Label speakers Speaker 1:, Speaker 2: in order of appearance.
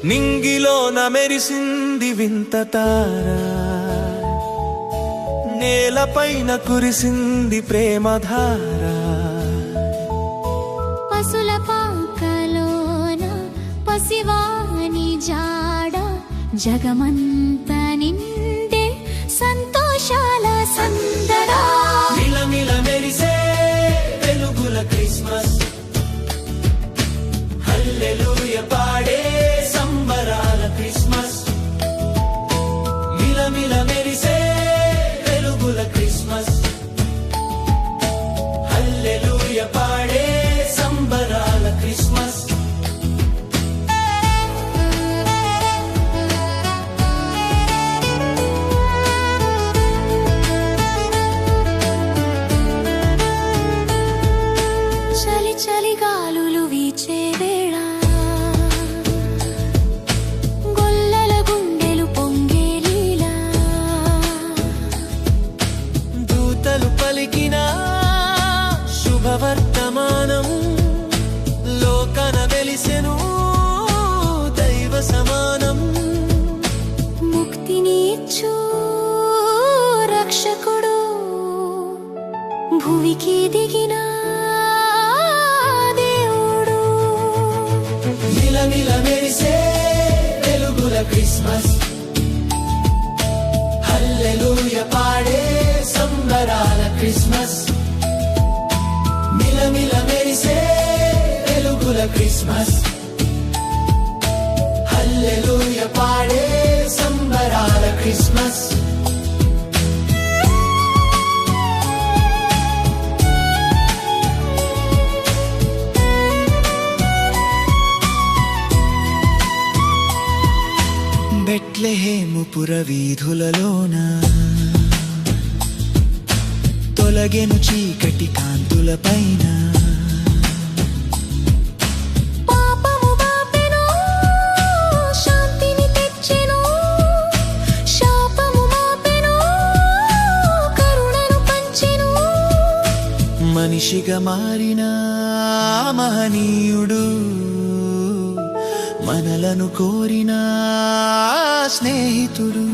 Speaker 1: నింగిలోన మెరిసింది వింత తార, నేలపైన కురిసింది ప్రేమధార.
Speaker 2: పసుల పాకలోన పసివాని జాడ, జగమంత నిండే సంతోషాల సందడా.
Speaker 1: మిలమిల మెరిసే వెలుగుల క్రిస్మస్, హల్లెలూయా పాడే సంబరాల క్రిస్మస్. మిలమిల మెరిసే వెలుగుల క్రిస్మస్, హల్లెలూయా పాడే సంబరాల క్రిస్మస్.
Speaker 2: చలి చలి గాలులు వీచే వేళ, గొల్లల గుండెలు పొంగే లీలా.
Speaker 1: దూతలు పలికిన శుభవర్తమానం, లోకన వెలిసెను దైవ సమానం.
Speaker 2: ముక్తిని ఇచ్చు రక్షకుడు భువికి దిగిన దేవుడు.
Speaker 1: మిలమిల మెరిసే వెలుగుల క్రిస్మస్, హల్లెలూయా పాడే సంబరాల క్రిస్మస్. మిలమిల మెరిసే వెలుగుల క్రిస్మస్, హల్లెలూయా పాడే సంబరాల క్రిస్మస్. బెత్లెహేము పురవీధులలోన తొలగెను చీకటి కాంతుల పైన.
Speaker 2: పాపము బాపెను, శాంతిని తెచ్చెను. శాపము మాపెను, కరుణను పంచెను.
Speaker 1: మనిషిగా మారిన మహనీయుడు, మనలను కోరిన స్నేహితుడు.